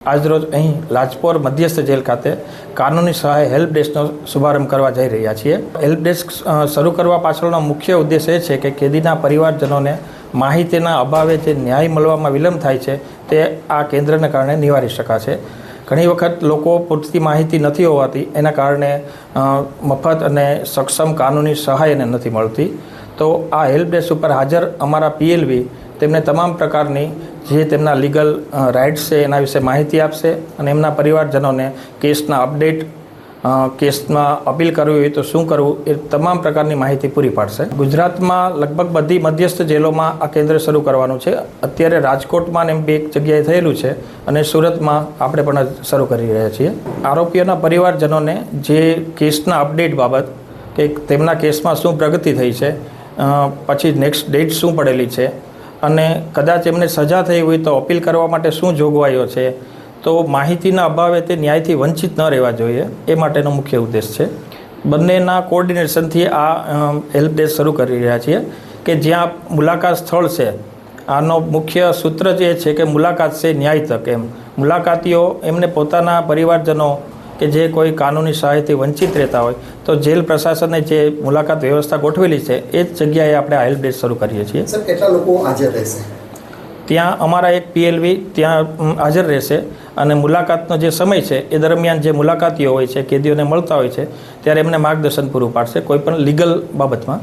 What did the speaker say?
આજરોજ અહીં લાજપોર મધ્યસ્થ જેલ ખાતે કાનૂની સહાય હેલ્પ ડેસ્કનો શુભારંભ કરવા જઈ રહ્યા છીએ। હેલ્પ ડેસ્ક શરૂ કરવા પાછળનો મુખ્ય ઉદ્દેશ એ છે કે કેદીના પરિવારજનોને માહિતીના અભાવે જે ન્યાય મળવામાં વિલંબ થાય છે તે આ કેન્દ્રને કારણે નિવારી શકાશે। ઘણી વખત લોકો પૂરતી માહિતી નથી હોવાથી એના કારણે મફત અને સક્ષમ કાનૂની સહાય એને નથી મળતી। તો આ હેલ્પ ડેસ્ક ઉપર હાજર અમારા પીએલવી તેમને તમામ પ્રકારની જે તેમના લીગલ રાઇટ્સ છે એના વિશે માહિતી આપશે અને એમના પરિવારજનોને કેસના અપડેટ, કેસમાં અપીલ કરવી હોય તો શું કરવું એ તમામ પ્રકારની માહિતી પૂરી પાડશે। ગુજરાતમાં લગભગ બધી મધ્યસ્થ જેલોમાં આ કેન્દ્ર શરૂ કરવાનું છે। અત્યારે રાજકોટમાં એમ બે જગ્યાએ થયેલું છે અને સુરતમાં આપણે પણ શરૂ કરી રહ્યા છીએ। આરોપીઓના પરિવારજનોને જે કેસના અપડેટ બાબત કે તેમના કેસમાં શું પ્રગતિ થઈ છે, પછી નેક્સ્ટ ડેટ શું પડેલી છે અને કદાચ એમને સજા થઈ હોય તો અપીલ કરવા માટે શું જોગવાઈઓ છે, તો માહિતીના અભાવે તે ન્યાયથી વંચિત ન રહેવા જોઈએ એ માટેનો મુખ્ય ઉદ્દેશ છે। બંનેના કોઓર્ડિનેશનથી આ હેલ્પ ડેસ્ક શરૂ કરી રહ્યા છીએ કે જ્યાં મુલાકાત સ્થળ છે, આનો મુખ્ય સૂત્ર જ એ છે કે મુલાકાત છે ન્યાય તક। એમ મુલાકાતીઓ એમને પોતાના પરિવારજનો કે જે કોઈ કાનૂની સહાયથી વંચિત રહેતા હોય તો જેલ પ્રશાસને જે મુલાકાત વ્યવસ્થા ગોઠવેલી છે એ જ જગ્યાએ આપણે આ હેલ્પ ડેસ્ક શરૂ કરીએ છીએ। સર, કેટલા લોકો હાજર રહેશે? ત્યાં અમારા એક પીએલવી ત્યાં હાજર રહેશે અને મુલાકાતનો જે સમય છે એ દરમિયાન જે મુલાકાતીઓ હોય છે, કેદીઓને મળતા હોય છે, ત્યારે એમને માર્ગદર્શન પૂરું પાડશે કોઈ પણ લીગલ બાબતમાં।